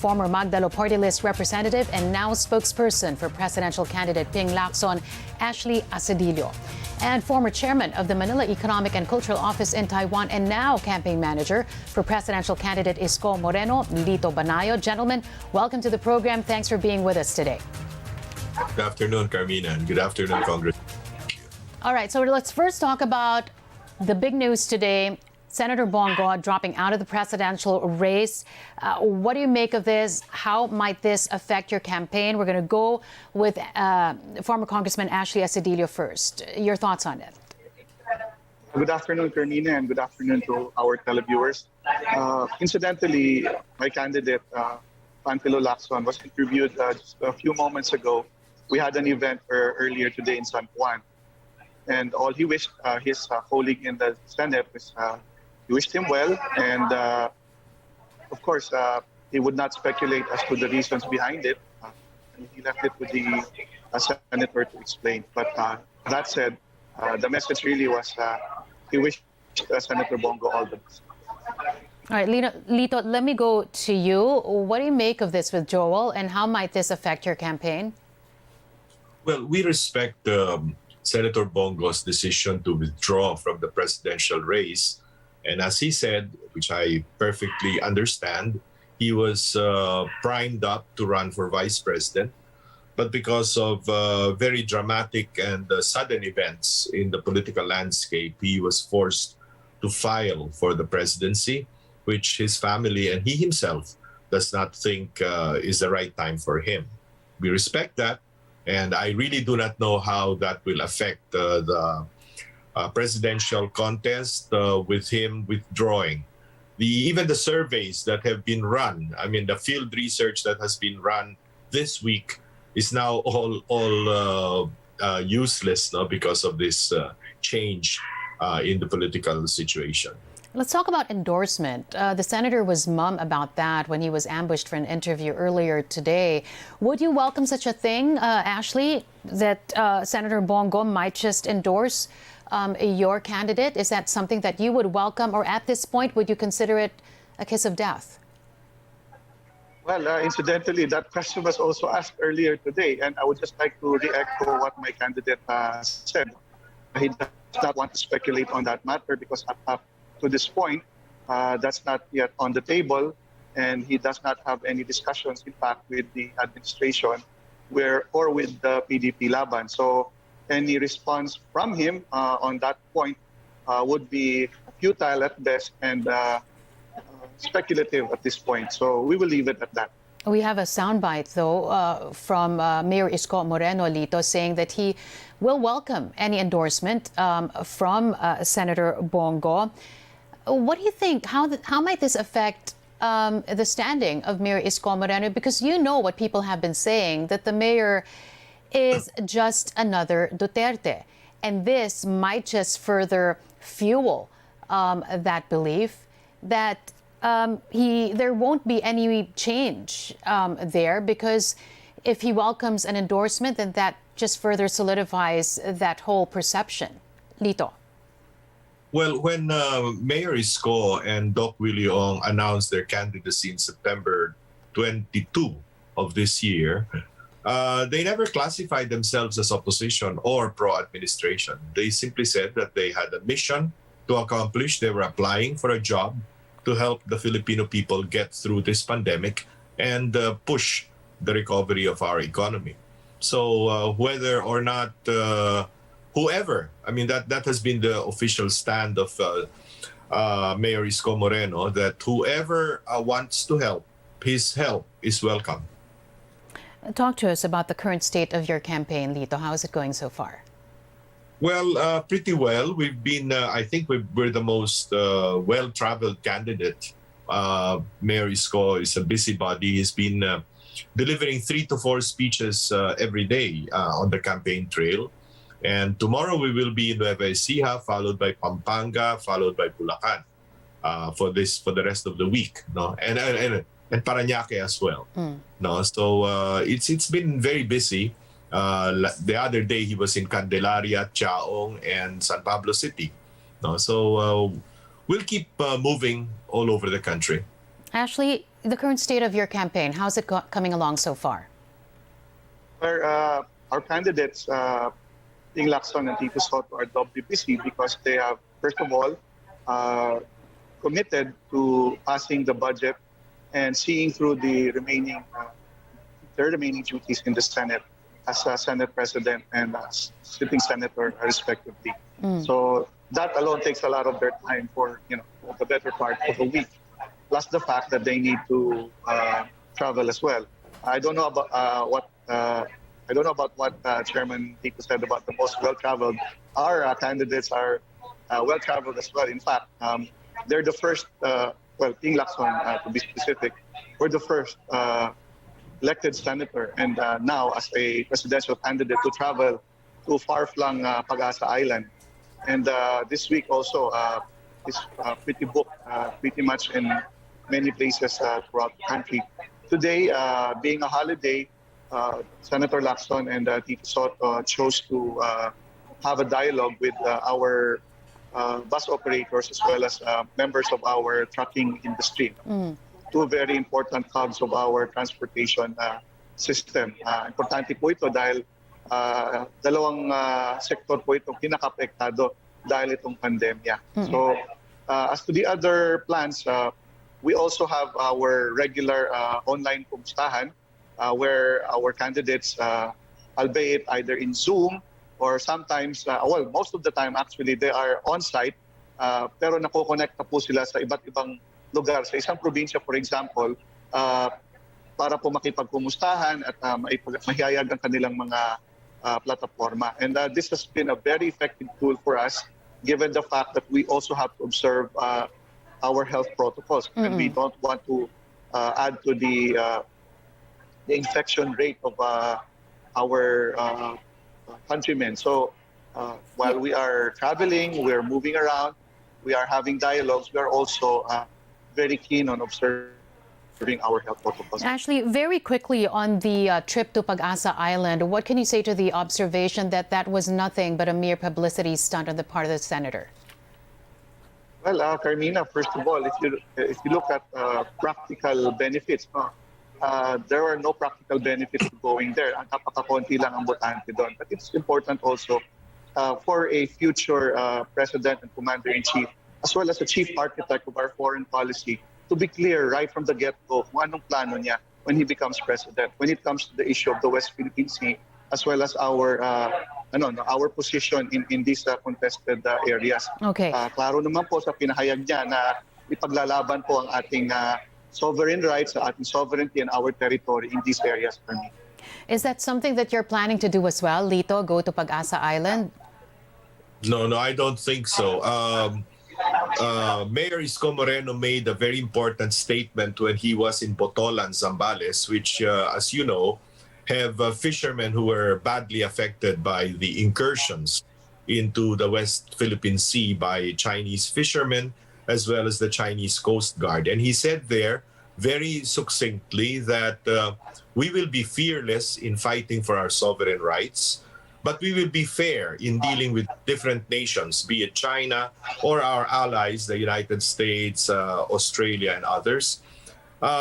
former Magdalo Party List representative and now spokesperson for presidential candidate Ping Lacson, Ashley Acedillo, and former chairman of the Manila Economic and Cultural Office in Taiwan and now campaign manager for presidential candidate Isko Moreno, Lito Banayo. Gentlemen, welcome to the program. Thanks for being with us today. Good afternoon, Carmina, and good afternoon, Congress. All right, so let's first talk about the big news today. Senator Bongo dropping out of the presidential race. What do you make of this? How might this affect your campaign? We're going to go with former Congressman Ashley Acedillo first. Your thoughts on it? Good afternoon, Carmina, and good afternoon to our televiewers. Incidentally, my candidate, Panfilo Lacson, was interviewed just a few moments ago. We had an event earlier today in San Juan, and all he wished his colleague in the Senate was he wished him well, and of course, he would not speculate as to the reasons behind it. He left it with the senator to explain. But that said, the message really was he wished Senator Bongo all the best. All right, Lito, let me go to you. What do you make of this withdrawal, and how might this affect your campaign? Well, we respect Senator Bongo's decision to withdraw from the presidential race. And as he said, which I perfectly understand, he was primed up to run for vice president. But because of very dramatic and sudden events in the political landscape, he was forced to file for the presidency, which his family and he himself does not think is the right time for him. We respect that, and I really do not know how that will affect the presidential contest with him withdrawing. Even the surveys that have been run, I mean, the field research that has been run this week is now all useless because of this change in the political situation. Let's talk about endorsement. The senator was mum about that when he was ambushed for an interview earlier today. Would you welcome such a thing, Ashley, that Senator Bongo might just endorse your candidate? Is that something that you would welcome, or at this point, would you consider it a kiss of death? Well, incidentally, that question was also asked earlier today, and I would just like to re-echo what my candidate said. He does not want to speculate on that matter because up to this point, that's not yet on the table, and he does not have any discussions, in fact, with the administration or with the PDP Laban. So any response from him on that point would be futile at best and speculative at this point. So we will leave it at that. We have a soundbite, though, from Mayor Isko Moreno, Lito, saying that he will welcome any endorsement from Senator Bongo. What do you think? How might this affect the standing of Mayor Isko Moreno? Because you know what people have been saying, that the mayor is just another Duterte. And this might just further fuel that belief that there won't be any change there, because if he welcomes an endorsement, then that just further solidifies that whole perception. Lito. Well, when Mayor Isko and Doc Willie Ong announced their candidacy in September 22 of this year, they never classified themselves as opposition or pro-administration. They simply said that they had a mission to accomplish. They were applying for a job to help the Filipino people get through this pandemic and push the recovery of our economy. So whether or not whoever, I mean, that has been the official stand of Mayor Isko Moreno, that whoever wants to help, his help is welcome. Talk to us about the current state of your campaign, Lito. How is it going so far? Well, pretty well. We've been, I think we're the most well-traveled candidate. Mayor Isko is a busybody. He's been delivering 3 to 4 speeches every day on the campaign trail. And tomorrow we will be in Nueva Ecija, followed by Pampanga, followed by Bulacan for the rest of the week. No, and Parañaque as well. No, so it's been very busy. The other day he was in Candelaria, Chaong, and San Pablo City. No, so we'll keep moving all over the country. Ashley, the current state of your campaign? How's it coming along so far? Our candidates, Ting Lacson and Tito Soto, are doubly busy because they have, first of all, committed to passing the budget and seeing through their remaining duties in the Senate as a Senate President and as sitting senator, respectively. So that alone takes a lot of their time for the better part of a week. Plus the fact that they need to travel as well. I don't know about what Chairman Tito said about the most well-traveled. Our candidates are well-traveled as well. In fact, they're the first. Ting Lacson, to be specific, we're the first elected senator and now as a presidential candidate to travel to far-flung Pag-asa Island. And this week also is pretty booked, pretty much in many places throughout the country. Today, being a holiday, Senator Lacson and Tito Soto chose to have a dialogue with our bus operators as well as members of our trucking industry. Two very important hubs of our transportation system. Importante po ito dahil dalawang sektor po itong pinaka-apektado dahil itong pandemya. So as to the other plans, we also have our regular online kumustahan where our candidates, albeit either in Zoom or sometimes, most of the time actually they are on-site, pero nakokonekta po sila sa iba't ibang lugar. Sa isang probinsya, for example, para po makipagkumustahan at mahihayag ang kanilang mga plataforma. And this has been a very effective tool for us, given the fact that we also have to observe our health protocols. And we don't want to add to the infection rate of our countrymen. So while we are traveling, we're moving around, we are having dialogues, we are also very keen on observing our health protocols. Ashley, very quickly on the trip to Pag-asa Island, what can you say to the observation that that was nothing but a mere publicity stunt on the part of the senator? Well, Carmina, first of all, if you look at practical benefits, there are no practical benefits to going there. Napakakonti lang ang botante doon. But it's important also for a future president and commander-in-chief, as well as the chief architect of our foreign policy, to be clear right from the get-go kung anong plano niya when he becomes president, when it comes to the issue of the West Philippine Sea, as well as our position in these contested areas. Okay. Klaro naman po sa pinahayag niya na ipaglalaban po ang ating sovereign rights, sa ating sovereignty and our territory in these areas. Is that something that you're planning to do as well, Lito, go to Pag-asa Island? No, I don't think so. Mayor Isko Moreno made a very important statement when he was in Botolan, Zambales, which, as you know, have fishermen who were badly affected by the incursions into the West Philippine Sea by Chinese fishermen, as well as the Chinese Coast Guard. And he said there very succinctly that we will be fearless in fighting for our sovereign rights, but we will be fair in dealing with different nations, be it China or our allies, the United States, Australia, and others,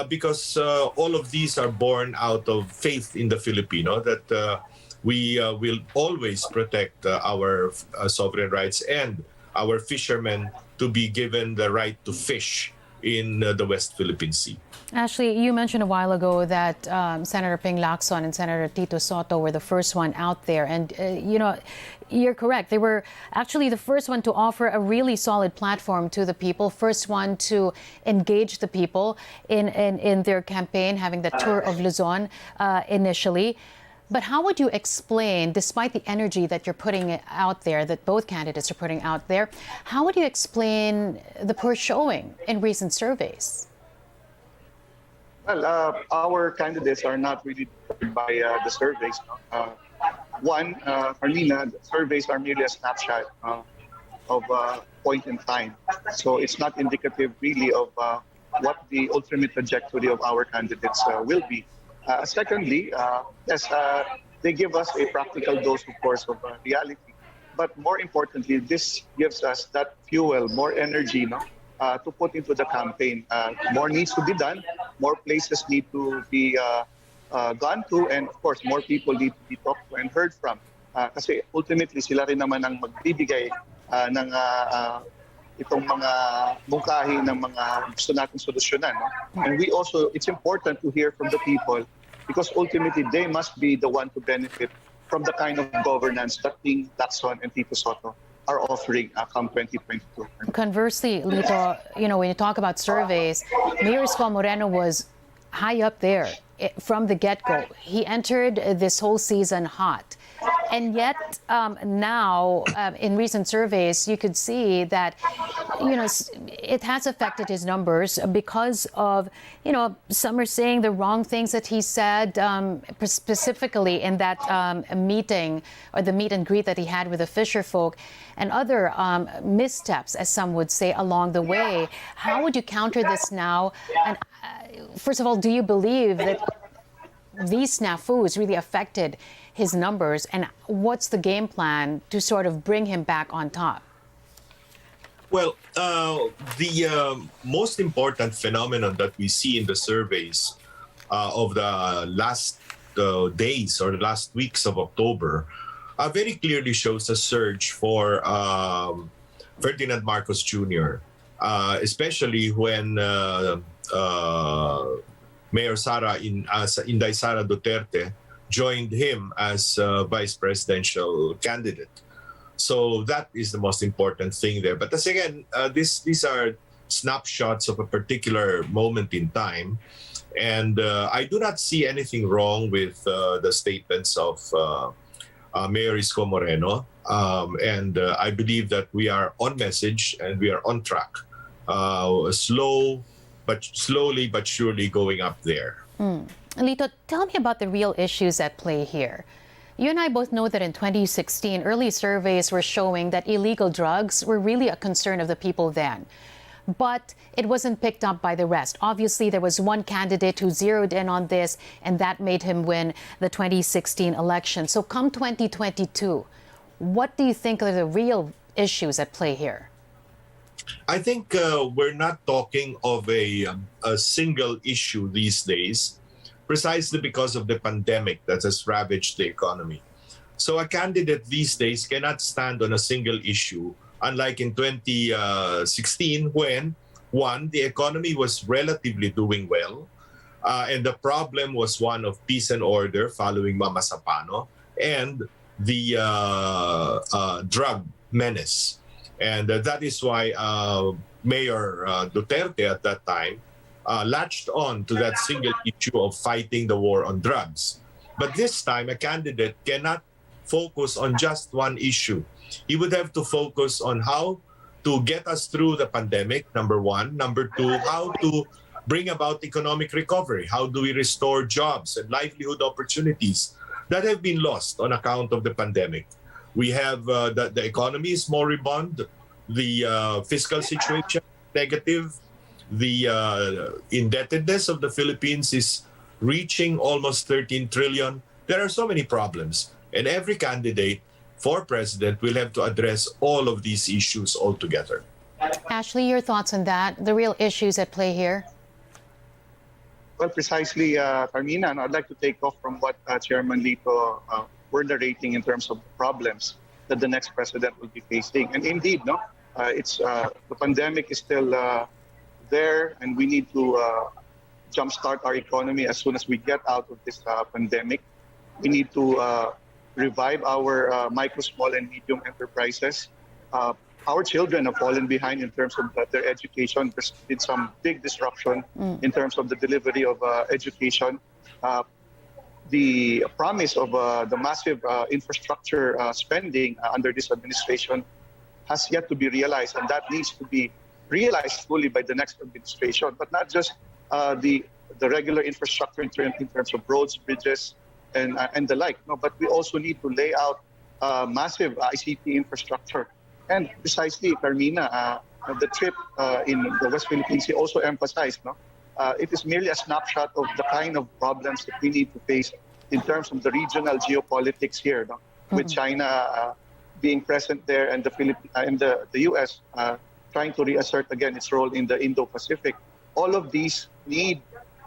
because all of these are born out of faith in the Filipino, that we will always protect our sovereign rights and our fishermen to be given the right to fish in the West Philippine Sea. Ashley, you mentioned a while ago that Senator Ping Lacson and Senator Tito Soto were the first one out there. And, you're correct. They were actually the first one to offer a really solid platform to the people, first one to engage the people in their campaign, having the tour of Luzon initially. But how would you explain, despite the energy that you're putting out there, that both candidates are putting out there, how would you explain the poor showing in recent surveys? Well, our candidates are not really determined by the surveys. Carmina, the surveys are merely a snapshot of a point in time. So it's not indicative really of what the ultimate trajectory of our candidates will be. Secondly, yes, they give us a practical dose, of course, of reality. But more importantly, this gives us that fuel, more energy, to put into the campaign. More needs to be done, more places need to be gone to, and of course, more people need to be talked to and heard from. Kasi ultimately, sila rin naman ang magbibigay ng itong mga mungkahi ng mga gusto natin solusyonan. No? And we also, it's important to hear from the people because ultimately they must be the one to benefit from the kind of governance that Ting Lacson and Tito Soto are offering come 2022. Conversely, Lito, when you talk about surveys, Mayor Isko Moreno was high up there from the get-go. He entered this whole season hot. And yet now, in recent surveys, you could see that, it has affected his numbers because of, some are saying the wrong things that he said, specifically in that meeting or the meet and greet that he had with the fisher folk and other missteps, as some would say, along the way. How would you counter this now? And first of all, do you believe that these snafus really affected his numbers, and what's the game plan to sort of bring him back on top? Well, the most important phenomenon that we see in the surveys of the last days or the last weeks of October very clearly shows a surge for Ferdinand Marcos Jr., especially when Mayor Sara Inday Sara Duterte joined him as vice presidential candidate. So that is the most important thing there. But as again, these are snapshots of a particular moment in time. And I do not see anything wrong with the statements of Mayor Isko Moreno. And I believe that we are on message and we are on track. Slowly but surely going up there. Lito, tell me about the real issues at play here. You and I both know that in 2016, early surveys were showing that illegal drugs were really a concern of the people then. But it wasn't picked up by the rest. Obviously, there was one candidate who zeroed in on this, and that made him win the 2016 election. So come 2022, what do you think are the real issues at play here? I think we're not talking of a single issue these days, precisely because of the pandemic that has ravaged the economy. So a candidate these days cannot stand on a single issue, unlike in 2016 when, one, the economy was relatively doing well, and the problem was one of peace and order following Mama Sapano, and the drug menace. And that is why Mayor Duterte at that time latched on to that single issue of fighting the war on drugs. But this time, a candidate cannot focus on just one issue. He would have to focus on how to get us through the pandemic, number one. Number two, how to bring about economic recovery. How do we restore jobs and livelihood opportunities that have been lost on account of the pandemic? We have the economy is moribund, the fiscal situation negative, the indebtedness of the Philippines is reaching almost 13 trillion. There are so many problems, and every candidate for president will have to address all of these issues altogether. Ashley, your thoughts on that, the real issues at play here? Well, precisely, Carmina, and I'd like to take off from what Chairman Lito were narrating in terms of the problems that the next president will be facing. And indeed, it's the pandemic is still there, and we need to jumpstart our economy as soon as we get out of this pandemic. We need to revive our micro, small, and medium enterprises. Our children have fallen behind in terms of their education. There's been some big disruption in terms of the delivery of education. The promise of the massive infrastructure spending under this administration has yet to be realized, and that needs to be realized fully by the next administration. But not just the regular infrastructure in terms of roads, bridges, and the like. No, but we also need to lay out massive ICT infrastructure. And precisely, Carmina, the trip in the West Philippines, he also emphasized, it is merely a snapshot of the kind of problems that we need to face in terms of the regional geopolitics here, with China being present there and the U.S. trying to reassert again its role in the Indo-Pacific. All of these need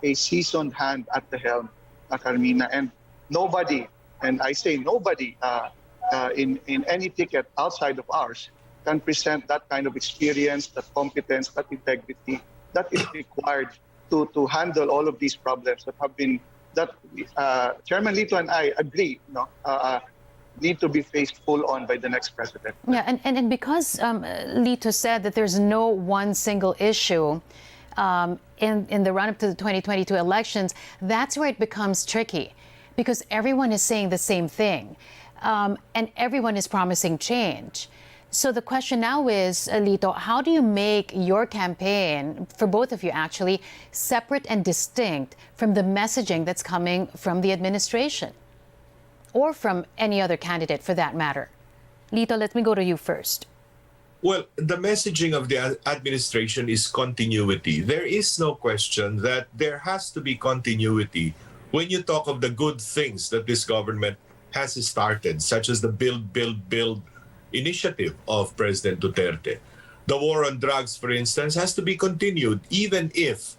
a seasoned hand at the helm, Carmina, and nobody, and I say nobody, in any ticket outside of ours can present that kind of experience, that competence, that integrity that is required to handle all of these problems that have been, that Chairman Lito and I agree, need to be faced full on by the next president. Yeah, and because Lito said that there's no one single issue in the run-up to the 2022 elections, that's where it becomes tricky, because everyone is saying the same thing, and everyone is promising change. So the question now is, Lito, how do you make your campaign, for both of you actually, separate and distinct from the messaging that's coming from the administration? Or from any other candidate for that matter? Lito, let me go to you first. Well, the messaging of the administration is continuity. There is no question that there has to be continuity when you talk of the good things that this government has started, such as the Build initiative of President Duterte. The war on drugs, for instance, has to be continued, even if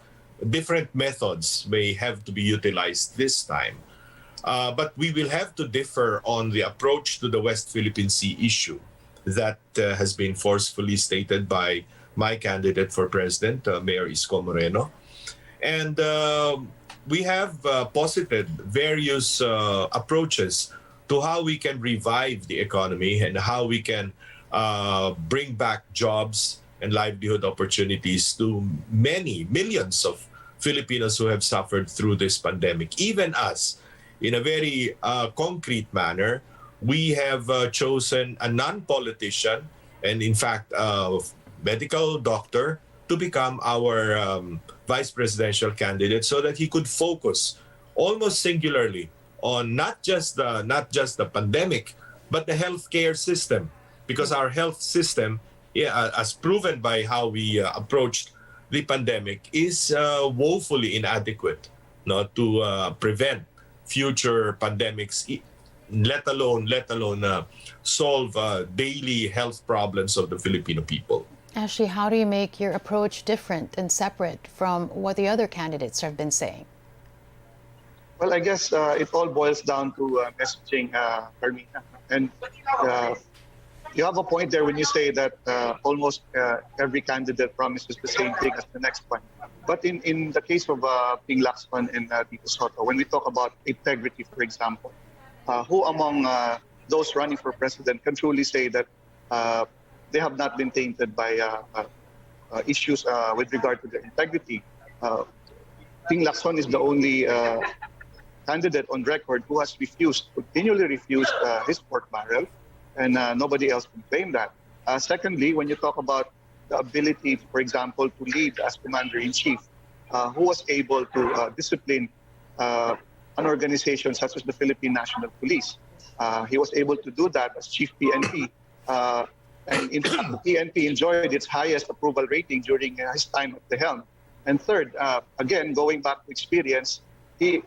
different methods may have to be utilized this time. But we will have to differ on the approach to the West Philippine Sea issue that has been forcefully stated by my candidate for president, Mayor Isko Moreno. And we have posited various approaches to how we can revive the economy and how we can bring back jobs and livelihood opportunities to millions of Filipinos who have suffered through this pandemic. Even us, in a very concrete manner, we have chosen a non-politician and, in fact, a medical doctor to become our vice presidential candidate so that he could focus almost singularly on not just the pandemic, but the healthcare system, because our health system, as proven by how we approached the pandemic, is woefully inadequate, to prevent future pandemics, let alone solve daily health problems of the Filipino people. Ashley, how do you make your approach different and separate from what the other candidates have been saying? Well, I guess it all boils down to messaging, Carmina. And you have a point there when you say that almost every candidate promises the same thing as the next one. But in the case of Ping Lacson and Tito Soto, when we talk about integrity, for example, who among those running for president can truly say that they have not been tainted by issues with regard to their integrity? Ping Lacson is the only candidate on record who has continually refused his pork barrel, and nobody else can claim that. Secondly, when you talk about the ability, for example, to lead as commander-in-chief, who was able to discipline an organization such as the Philippine National Police. He was able to do that as chief PNP. And in fact, the PNP enjoyed its highest approval rating during his time at the helm. And third, again, going back to experience, he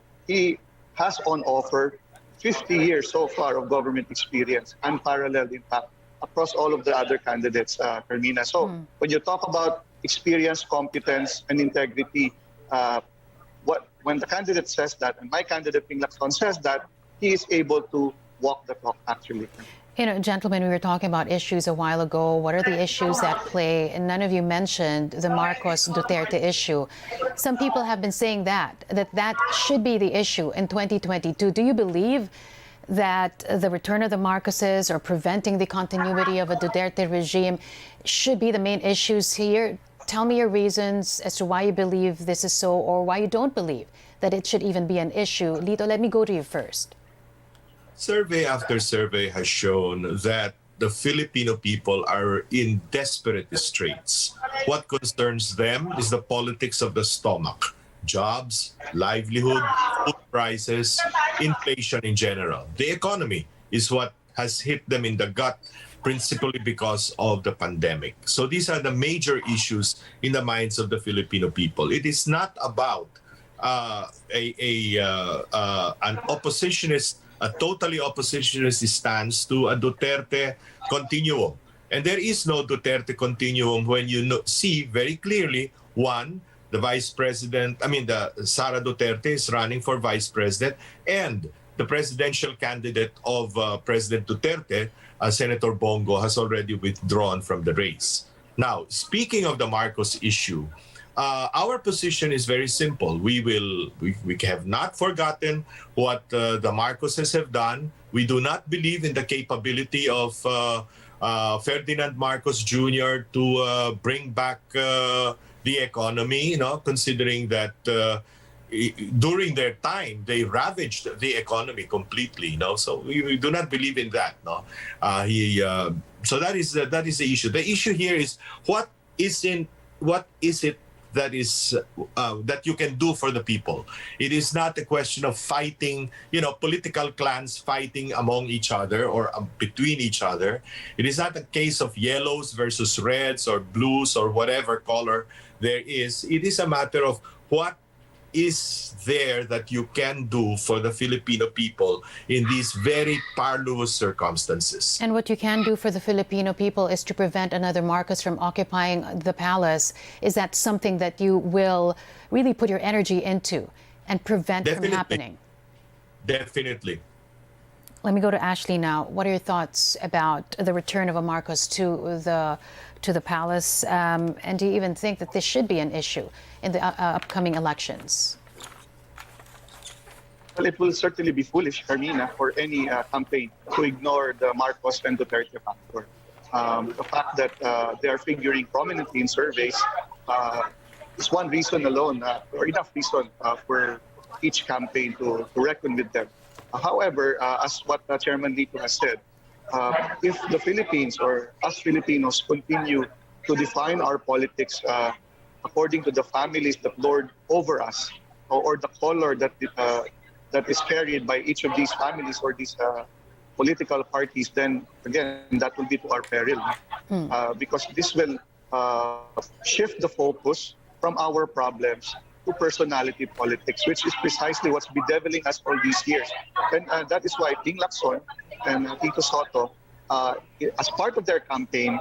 has on offer 50 years so far of government experience, unparalleled in fact, across all of the other candidates, Carmina. So when you talk about experience, competence, and integrity, when the candidate says that, and my candidate Ping Lacson says that, he is able to walk the talk, actually. You know, gentlemen, we were talking about issues a while ago. What are the issues at play? And none of you mentioned the Marcos-Duterte issue. Some people have been saying that should be the issue in 2022. Do you believe that the return of the Marcoses or preventing the continuity of a Duterte regime should be the main issues here? Tell me your reasons as to why you believe this is so, or why you don't believe that it should even be an issue. Lito, let me go to you first. Survey after survey has shown that the Filipino people are in desperate straits. What concerns them is the politics of the stomach. Jobs, livelihood, food prices, inflation in general. The economy is what has hit them in the gut, principally because of the pandemic. So these are the major issues in the minds of the Filipino people. It is not about an oppositionist, a totally oppositionist stance to a Duterte continuum. And there is no Duterte continuum when you see very clearly, one, the vice president, the Sara Duterte is running for vice president, and the presidential candidate of President Duterte, Senator Bongo, has already withdrawn from the race. Now, speaking of the Marcos issue, our position is very simple. We have not forgotten what the Marcoses have done. We do not believe in the capability of Ferdinand Marcos Jr. to bring back the economy, considering that during their time they ravaged the economy completely. So we do not believe in that. So that is the issue. The issue here is what is it that is that you can do for the people. It is not a question of fighting, political clans fighting among each other or between each other. It is not a case of yellows versus reds or blues or whatever color there is. It is a matter of what is there that you can do for the Filipino people in these very parlous circumstances. And what you can do for the Filipino people is to prevent another Marcos from occupying the palace. Is that something that you will really put your energy into and prevent from happening? Definitely. Let me go to Ashley now. What are your thoughts about the return of a Marcos to the palace? And do you even think that this should be an issue in the upcoming elections? Well, it will certainly be foolish, Carmina, for any campaign to ignore the Marcos and Duterte factor. The fact that they are figuring prominently in surveys is one reason alone, or enough reason for each campaign to reckon with them. However, as what Chairman Lito has said, if the Philippines or us Filipinos continue to define our politics according to the families that lord over us, or the color that is carried by each of these families or these political parties, then again that will be to our peril, because this will shift the focus from our problems to personality politics, which is precisely what's bedeviling us all these years. And that is why King Lacson and Tito Soto, as part of their campaign,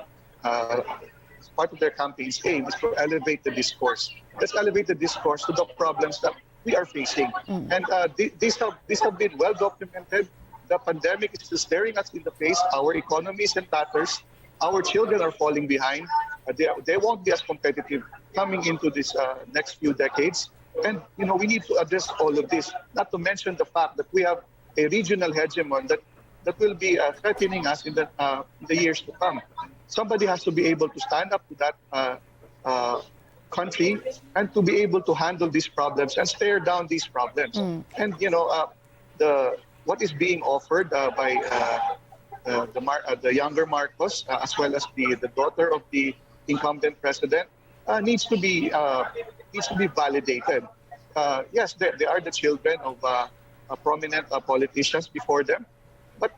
aim is to elevate the discourse. Let's elevate the discourse to the problems that we are facing. And these have been well documented. The pandemic is still staring us in the face. Our economy is in tatters. Our children are falling behind. They won't be as competitive coming into this next few decades. And we need to address all of this. Not to mention the fact that we have a regional hegemon that will be threatening us in the years to come. Somebody has to be able to stand up to that country and to be able to handle these problems and stare down these problems. And what is being offered by the younger Marcos, as well as the daughter of the incumbent president, needs to be validated. Yes, they are the children of prominent politicians before them, but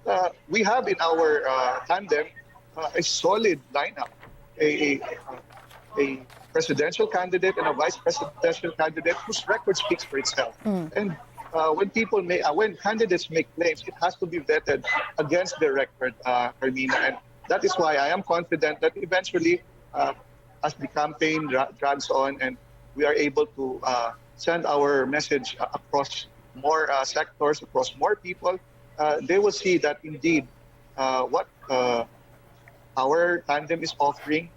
we have in our tandem a solid lineup, a presidential candidate and a vice presidential candidate whose record speaks for itself. And when candidates make claims, it has to be vetted against their record, Carmina. And that is why I am confident that eventually, as the campaign drags on and we are able to send our message across more sectors, across more people, they will see that indeed what our tandem is offering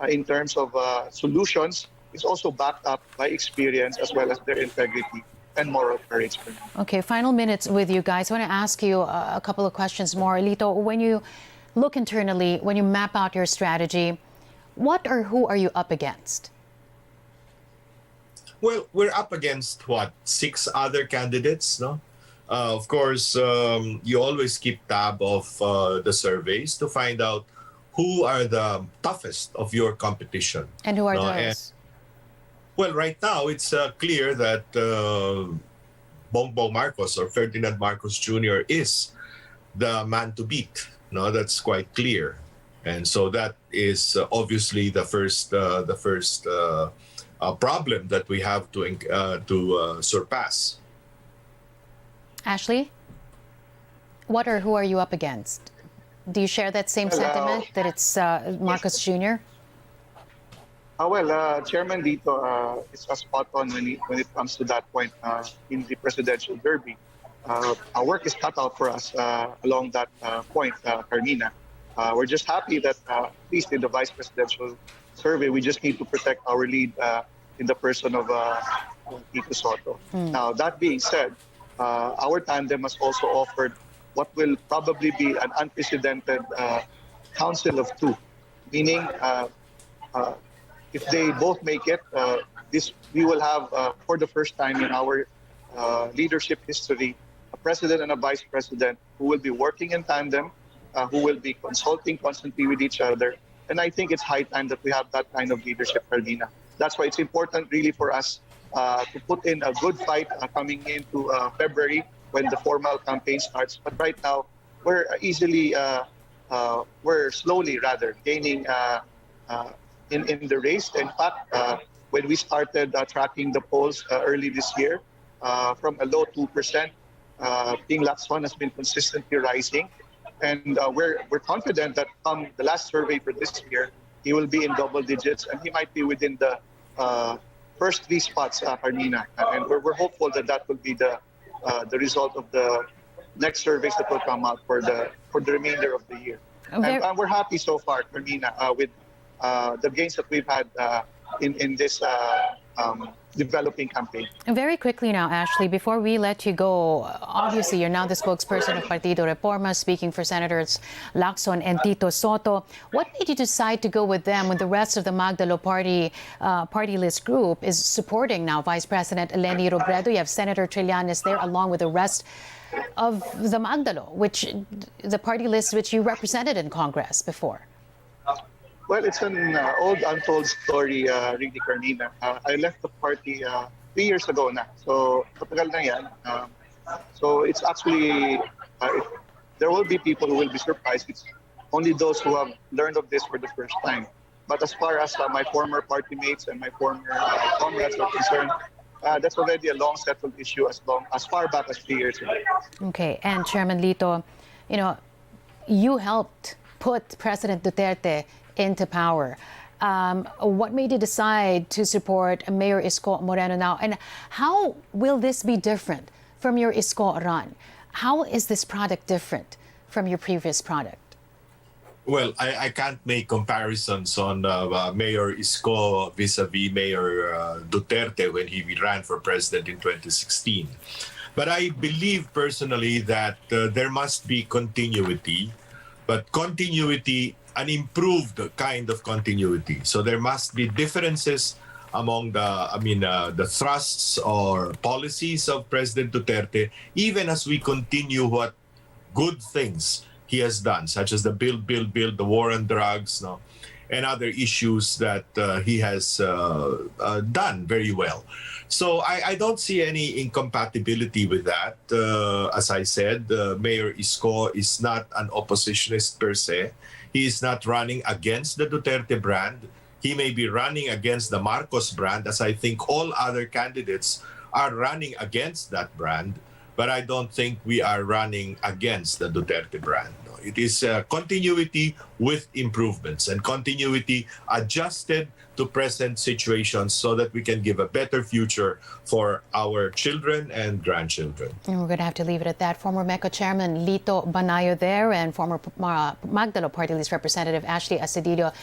in terms of solutions is also backed up by experience as well as their integrity and moral courage. Okay, final minutes with you guys. I want to ask you a couple of questions more. Lito, when you look internally, when you map out your strategy, what or who are you up against? Well, we're up against, 6 other candidates, no? Of course, you always keep tab of the surveys to find out who are the toughest of your competition. And who are no? those? Well, right now, it's clear that Bongbong Marcos or Ferdinand Marcos Jr. is the man to beat. No, that's quite clear. And so that is obviously the first problem that we have to surpass. Ashley, what or who are you up against? Do you share that same Well, sentiment that it's Marcos Jr.? Chairman Lito is spot on when it comes to that point in the presidential derby. Our work is cut out for us along that point, Carmina. We're just happy that at least in the vice presidential survey, we just need to protect our lead in the person of Tito Soto. Now, that being said, our tandem has also offered what will probably be an unprecedented council of two, meaning if they both make it, we will have, for the first time in our leadership history, a president and a vice president who will be working in tandem, who will be consulting constantly with each other. And I think it's high time that we have that kind of leadership, Carolina. That's why it's important really for us to put in a good fight coming into February when the formal campaign starts. But right now, we're slowly rather gaining in the race. In fact, when we started tracking the polls early this year, from a low 2%, Ping Lacson has been consistently rising. And we're confident that from the last survey for this year, he will be in double digits and he might be within the first three spots, Carmina. And we're hopeful that that will be the result of the next surveys that will come out for the remainder of the year. And we're happy so far, Carmina, with the gains that we've had in this developing campaign. Very quickly now, Ashley, before we let you go, obviously you're now the spokesperson of Partido Reforma, speaking for Senators Lacson and Tito Soto. What made you decide to go with them when the rest of the Magdalo party list group is supporting now Vice President Eleni Robredo? You have Senator Trillanes there along with the rest of the Magdalo, the party list which you represented in Congress before. Well, it's an old untold story, really, Carmina. I left the party 3 years ago na. So, matagal na yan. So, it's actually, there will be people who will be surprised. It's only those who have learned of this for the first time. But as far as my former party mates and my former comrades are concerned, that's already a long settled issue as far back as 3 years ago. Okay, and Chairman Lito, you helped put President Duterte into power. What made you decide to support Mayor Isko Moreno now? And how will this be different from your Isko run? How is this product different from your previous product? Well, I can't make comparisons on Mayor Isko vis-a-vis Mayor Duterte when he ran for president in 2016. But I believe personally that there must be continuity, but an improved kind of continuity. So there must be differences among the thrusts or policies of President Duterte, even as we continue what good things he has done, such as the build, the war on drugs, and other issues that he has done very well. So I don't see any incompatibility with that. As I said, Mayor Isko is not an oppositionist per se. He is not running against the Duterte brand. He may be running against the Marcos brand, as I think all other candidates are running against that brand. But I don't think we are running against the Duterte brand. It is continuity with improvements and continuity adjusted to present situations so that we can give a better future for our children and grandchildren. And we're going to have to leave it at that. Former MECO Chairman Lito Banayo there and former Magdalo Party List Representative Ashley Acedillo.